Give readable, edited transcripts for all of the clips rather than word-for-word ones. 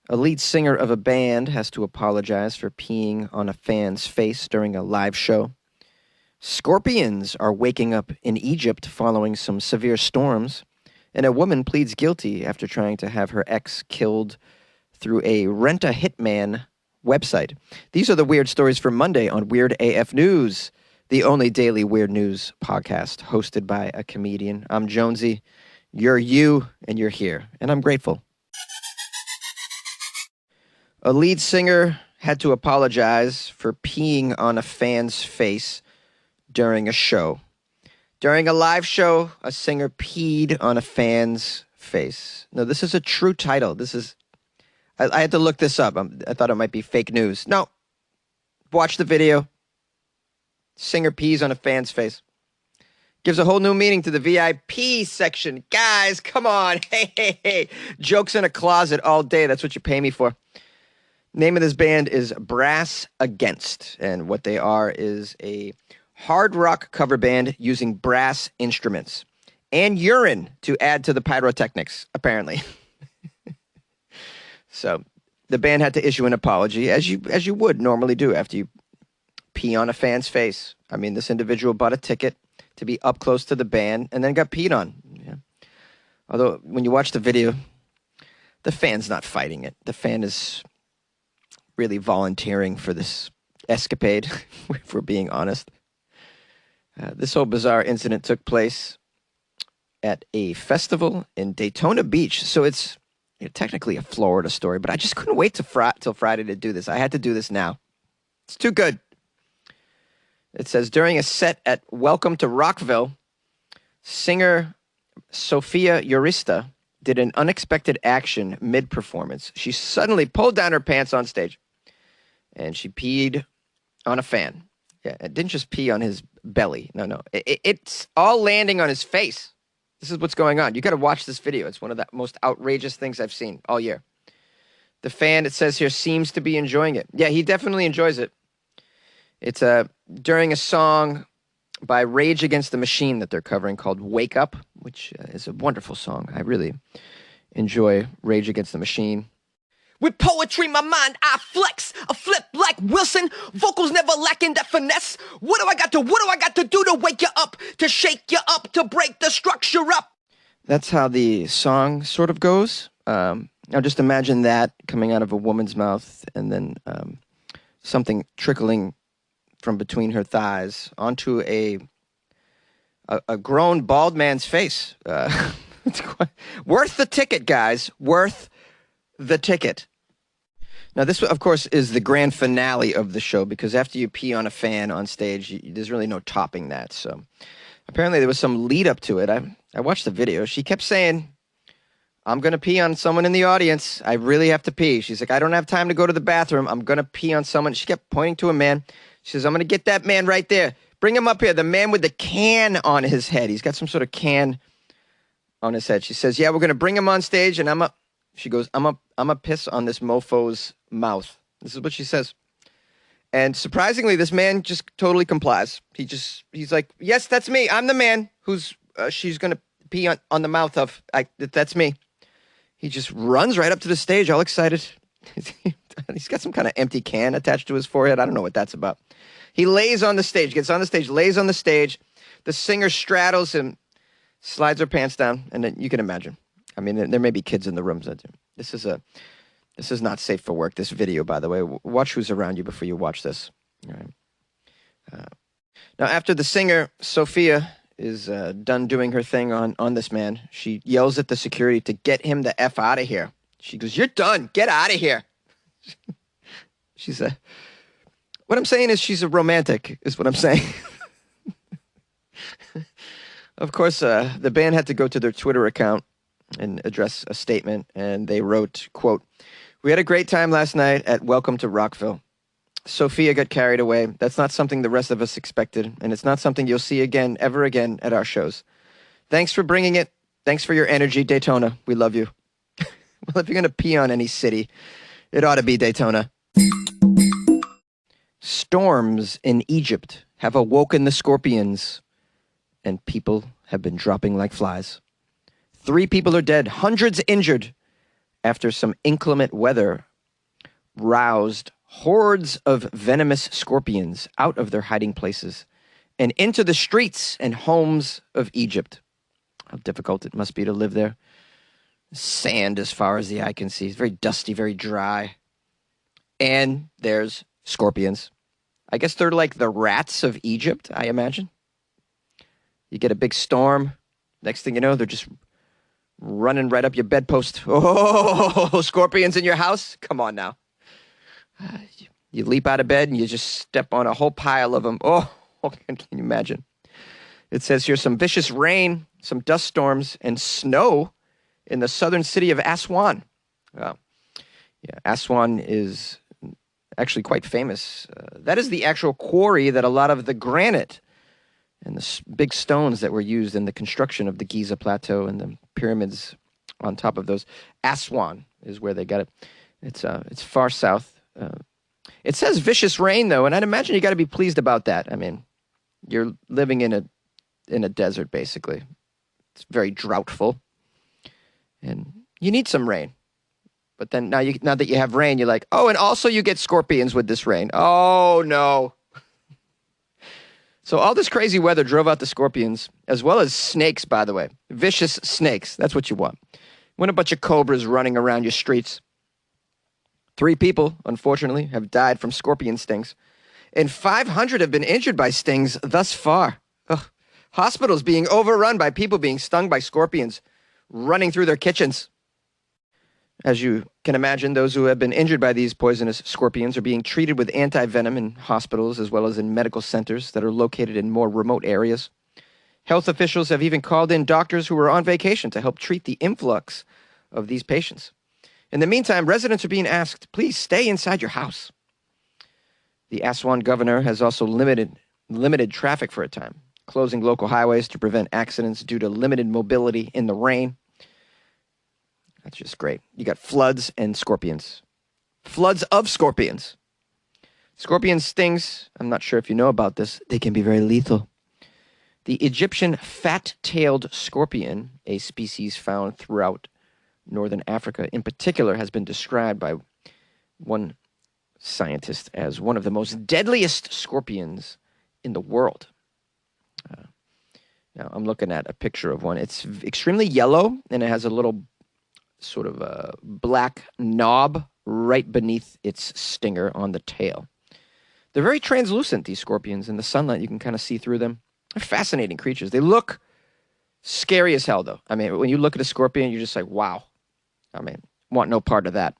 A lead singer of a band has to apologize for peeing on a fan's face during a live show. Scorpions are waking up in Egypt following some severe storms. And a woman pleads guilty after trying to have her ex killed through a Rent-A-Hitman website. These are the weird stories for Monday on Weird AF News, the only daily weird news podcast hosted by a comedian. I'm Jonesy. You're you, and you're here, and I'm grateful. A lead singer had to apologize for peeing on a fan's face during a show. During a live show, a singer peed on a fan's face. No, this is a true title. I had to look this up. I thought it might be fake news. No. Watch the video. Singer pees on a fan's face. Gives a whole new meaning to the VIP section. Guys, come on. Hey. Jokes in a closet all day. That's what you pay me for. Name of this band is Brass Against. And what they are is a hard rock cover band using brass instruments and urine to add to the pyrotechnics, apparently. So the band had to issue an apology, as you would normally do after you pee on a fan's face. I mean, this individual bought a ticket to be up close to the band and then got peed on. Yeah. Although, when you watch the video, the fan's not fighting it. The fan is really volunteering for this escapade, if we're being honest. This whole bizarre incident took place at a festival in Daytona Beach. So it's technically a Florida story, but I just couldn't wait till Friday to do this. I had to do this now. It's too good. It says, during a set at Welcome to Rockville, singer Sophia Urista did an unexpected action mid-performance. She suddenly pulled down her pants on stage, and she peed on a fan. Yeah, it didn't just pee on his belly. No. It's all landing on his face. This is what's going on. You got to watch this video. It's one of the most outrageous things I've seen all year. The fan, it says here, seems to be enjoying it. Yeah, he definitely enjoys it. It's during a song by Rage Against the Machine that they're covering called Wake Up, which is a wonderful song. I really enjoy Rage Against the Machine. With poetry, my mind, I flex. A flip like Wilson. Vocals never lacking that finesse. What do I got to do to wake you up? To shake you up? To break the structure up? That's how the song sort of goes. Now just imagine that coming out of a woman's mouth and then something trickling from between her thighs onto a grown bald man's face. It's worth the ticket, guys. Worth the ticket. Now, this, of course, is the grand finale of the show, because after you pee on a fan on stage, there's really no topping that. So apparently there was some lead up to it. I watched the video. She kept saying, I'm going to pee on someone in the audience. I really have to pee. She's like, I don't have time to go to the bathroom. I'm going to pee on someone. She kept pointing to a man. She says, I'm going to get that man right there. Bring him up here. The man with the can on his head. He's got some sort of can on his head. She says, yeah, we're going to bring him on stage, and she goes, I'm a piss on this mofo's mouth. This is what she says. And surprisingly, this man just totally complies. He's like, yes, that's me. I'm the man who's she's going to pee on the mouth of. That's me. He just runs right up to the stage, all excited. He's got some kind of empty can attached to his forehead. I don't know what that's about. He lays on the stage, gets on the stage, lays on the stage. The singer straddles him, slides her pants down, and then you can imagine. I mean, there may be kids in the rooms. This is not safe for work, this video, by the way. Watch who's around you before you watch this. All right. Now, after the singer, Sophia, is done doing her thing on this man, she yells at the security to get him the F out of here. She goes, you're done. Get out of here. What I'm saying is she's a romantic, is what I'm saying. Of course, the band had to go to their Twitter account and address a statement, and they wrote, quote, we had a great time last night at Welcome to Rockville. Sophia got carried away. That's not something the rest of us expected, and it's not something you'll see ever again at our shows. Thanks for bringing it. Thanks for your energy, Daytona. We love you. Well, if you're going to pee on any city, it ought to be Daytona. Storms in Egypt have awoken the scorpions, and people have been dropping like flies. 3 people are dead, hundreds injured, after some inclement weather roused hordes of venomous scorpions out of their hiding places and into the streets and homes of Egypt. How difficult it must be to live there. Sand as far as the eye can see. It's very dusty, very dry. And there's scorpions. I guess they're like the rats of Egypt, I imagine. You get a big storm. Next thing you know, they're just running right up your bedpost. Oh, scorpions in your house? Come on now. You leap out of bed and you just step on a whole pile of them. Oh, can you imagine? It says here some vicious rain, some dust storms, and snow in the southern city of Aswan. Yeah, Aswan is actually quite famous. That is the actual quarry that a lot of the granite and the big stones that were used in the construction of the Giza Plateau and the pyramids on top of those. Aswan is where they got it. It's far south. It says vicious rain, though, and I'd imagine you got to be pleased about that. I mean, you're living in a desert, basically. It's very droughtful, and you need some rain. But then now that you have rain, you're like, oh, and also you get scorpions with this rain. Oh, no. So all this crazy weather drove out the scorpions, as well as snakes, by the way. Vicious snakes. That's what you want. You want a bunch of cobras running around your streets. 3 people, unfortunately, have died from scorpion stings. And 500 have been injured by stings thus far. Ugh. Hospitals being overrun by people being stung by scorpions running through their kitchens. As you can imagine, those who have been injured by these poisonous scorpions are being treated with anti-venom in hospitals as well as in medical centers that are located in more remote areas. Health officials have even called in doctors who are on vacation to help treat the influx of these patients. In the meantime, residents are being asked, please stay inside your house. The Aswan governor has also limited traffic for a time, closing local highways to prevent accidents due to limited mobility in the rain. That's just great. You got floods and scorpions. Floods of scorpions. Scorpion stings, I'm not sure if you know about this, they can be very lethal. The Egyptian fat-tailed scorpion, a species found throughout northern Africa in particular, has been described by one scientist as one of the most deadliest scorpions in the world. Now, I'm looking at a picture of one. It's extremely yellow, and it has a little sort of a black knob right beneath its stinger on the tail. They're very translucent, these scorpions. In the sunlight, you can kind of see through them. They're fascinating creatures. They look scary as hell, though. I mean, when you look at a scorpion, you're just like, wow. I mean, want no part of that.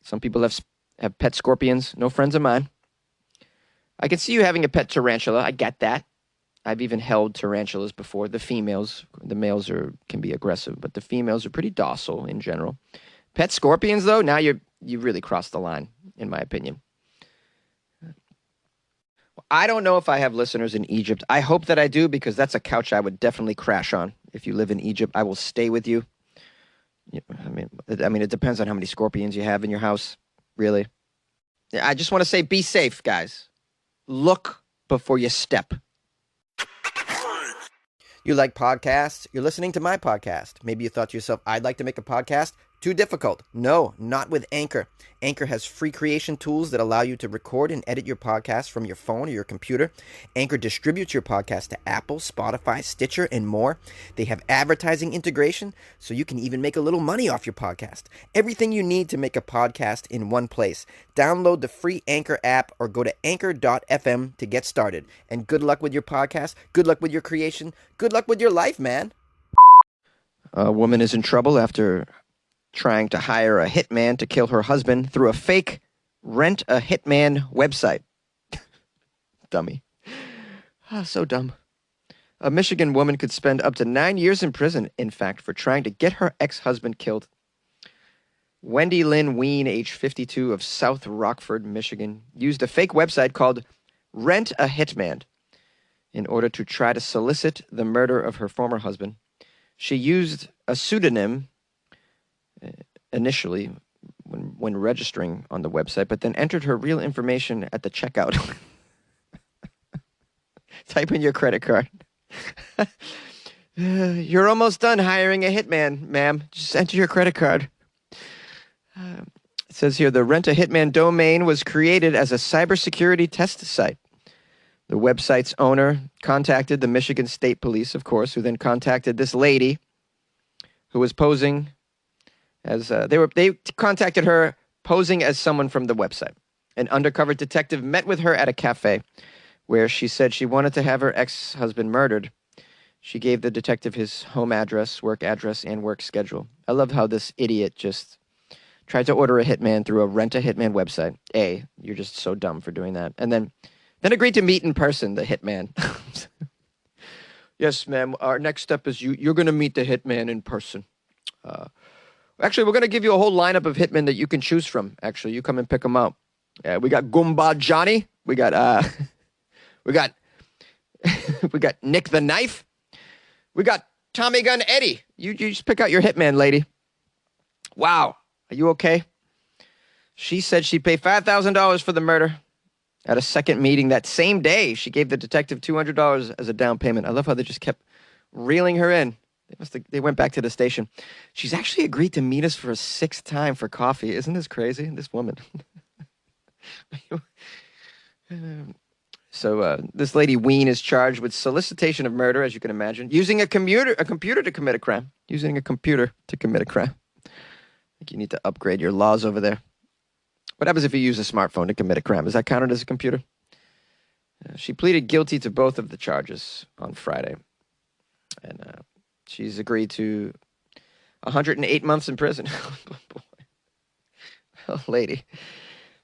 Some people have pet scorpions. No friends of mine. I can see you having a pet tarantula. I get that. I've even held tarantulas before. The males can be aggressive, but the females are pretty docile in general. Pet scorpions, though, now you really crossed the line, in my opinion. I don't know if I have listeners in Egypt. I hope that I do, because that's a couch I would definitely crash on. If you live in Egypt, I will stay with you. I mean, it depends on how many scorpions you have in your house, really. I just want to say, be safe, guys. Look before you step. You like podcasts? You're listening to my podcast. Maybe you thought to yourself, I'd like to make a podcast. Too difficult. No, not with Anchor. Anchor has free creation tools that allow you to record and edit your podcast from your phone or your computer. Anchor distributes your podcast to Apple, Spotify, Stitcher, and more. They have advertising integration, so you can even make a little money off your podcast. Everything you need to make a podcast in one place. Download the free Anchor app or go to anchor.fm to get started. And good luck with your podcast. Good luck with your creation. Good luck with your life, man. A woman is in trouble after trying to hire a hitman to kill her husband through a fake Rent a Hitman website. Dummy. So dumb. A Michigan woman could spend up to 9 years in prison, in fact, for trying to get her ex-husband killed. Wendy Lynn Ween, age 52, of South Rockford, Michigan, used a fake website called Rent a Hitman in order to try to solicit the murder of her former husband. She used a pseudonym initially when registering on the website, but then entered her real information at the checkout. Type in your credit card. You're almost done hiring a hitman, ma'am. Just enter your credit card. It says here the Rent a Hitman domain was created as a cybersecurity test site. The website's owner contacted the Michigan State Police, of course, who then contacted this lady who was posing as they contacted her posing as someone from the website. An undercover detective met with her at a cafe where she said she wanted to have her ex-husband murdered. She gave the detective his home address, and work schedule. I love how this idiot just tried to order a hitman through a Rent-A-Hitman website. A, you're just so dumb for doing that. And then agreed to meet in person, the hitman. Yes, ma'am. Our next step is you're going to meet the hitman in person. Actually, we're going to give you a whole lineup of hitmen that you can choose from. Actually, you come and pick them out. We got Goomba Johnny. We got we got Nick the Knife. We got Tommy Gun Eddie. You just pick out your hitman, lady. Wow. Are you okay? She said she'd pay $5,000 for the murder. At a second meeting that same day, she gave the detective $200 as a down payment. I love how they just kept reeling her in. They went back to the station. She's actually agreed to meet us for a sixth time for coffee. Isn't this crazy? This woman. So this lady Ween is charged with solicitation of murder, as you can imagine, using a computer to commit a crime. Using a computer to commit a crime. I think you need to upgrade your laws over there. What happens if you use a smartphone to commit a crime? Is that counted as a computer? She pleaded guilty to both of the charges on Friday. And she's agreed to 108 months in prison. Oh, boy. Oh, lady.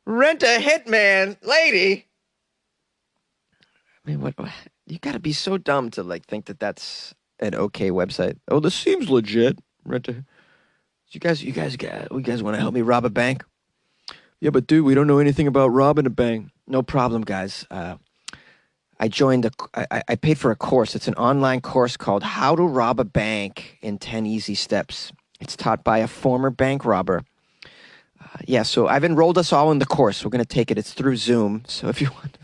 Rent a hitman, lady. I mean, what? You got to be so dumb to like think that that's an okay website. Oh, this seems legit. Rent a. You guys want to help me rob a bank? Yeah, but dude, we don't know anything about robbing a bank. No problem, guys. I joined I paid for a course. It's an online course called How to Rob a Bank in 10 Easy Steps. It's taught by a former bank robber. Yeah, so I've enrolled us all in the course. We're going to take it. It's through Zoom. So if you want,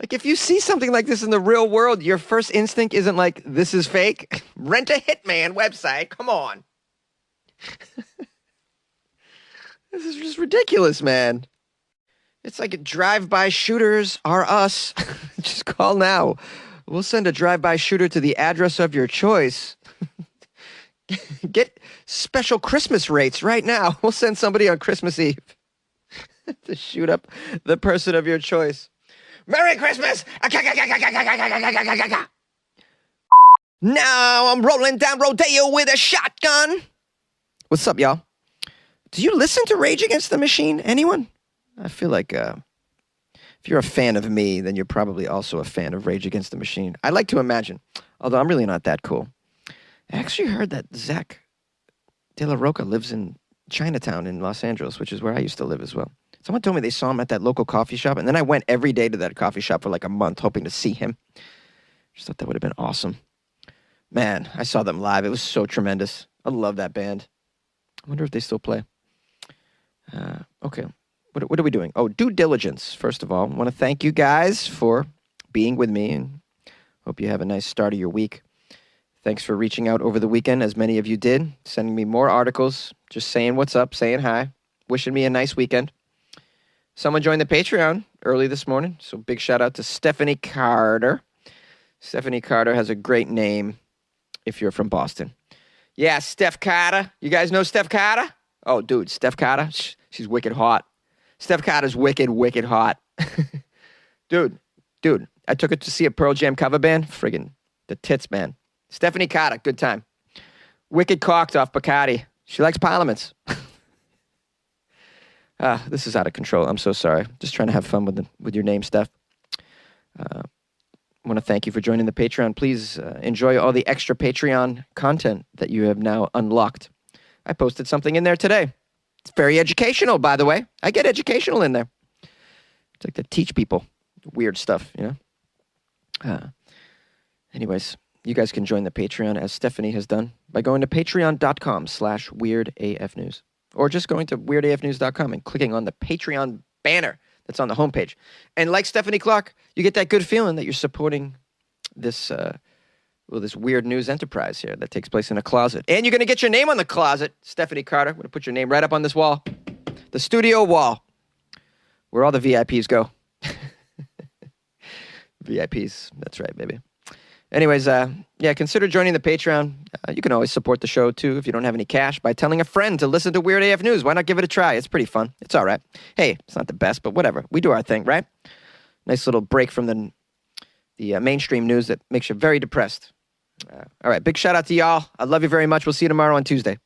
like, if you see something like this in the real world, your first instinct isn't like, this is fake. Rent a Hitman website. Come on. This is just ridiculous, man. It's like drive-by shooters are us. Just call now. We'll send a drive-by shooter to the address of your choice. Get special Christmas rates right now. We'll send somebody on Christmas Eve to shoot up the person of your choice. Merry Christmas! Now I'm rolling down Rodeo with a shotgun. What's up, y'all? Do you listen to Rage Against the Machine? Anyone? I feel like if you're a fan of me, then you're probably also a fan of Rage Against the Machine. I like to imagine, although I'm really not that cool. I actually heard that Zach De La Roca lives in Chinatown in Los Angeles, which is where I used to live as well. Someone told me they saw him at that local coffee shop, and then I went every day to that coffee shop for like a month hoping to see him. Just thought that would have been awesome. Man, I saw them live. It was so tremendous. I love that band. I wonder if they still play. Okay. What are we doing? Oh, due diligence. First of all, I want to thank you guys for being with me and hope you have a nice start of your week. Thanks for reaching out over the weekend, as many of you did, sending me more articles, just saying what's up, saying hi, wishing me a nice weekend. Someone joined the Patreon early this morning, so big shout out to Stephanie Carter. Stephanie Carter has a great name if you're from Boston. Yeah, Steph Carter. You guys know Steph Carter? Oh, dude, Steph Carter, she's wicked hot. Steph Carter's wicked, wicked hot. Dude, I took her to see a Pearl Jam cover band. Friggin' the tits, man. Stephanie Carter, good time. Wicked cocked off Bacardi. She likes parliaments. This is out of control. I'm so sorry. Just trying to have fun with your name, Steph. I want to thank you for joining the Patreon. Please enjoy all the extra Patreon content that you have now unlocked. I posted something in there today. It's very educational, by the way. I get educational in there. It's like to teach people weird stuff, you know? Anyways, you guys can join the Patreon, as Stephanie has done, by going to patreon.com/weirdafnews. Or just going to weirdafnews.com and clicking on the Patreon banner that's on the homepage. And like Stephanie Clark, you get that good feeling that you're supporting this well, this weird news enterprise here that takes place in a closet. And you're going to get your name on the closet, Stephanie Carter. I'm going to put your name right up on this wall, the studio wall, where all the VIPs go. VIPs, that's right, baby. Anyways, yeah, consider joining the Patreon. You can always support the show, too, if you don't have any cash, by telling a friend to listen to Weird AF News. Why not give it a try? It's pretty fun. It's all right. Hey, it's not the best, but whatever. We do our thing, right? Nice little break from the mainstream news that makes you very depressed. All right, big shout out to y'all. I love you very much. We'll see you tomorrow on Tuesday.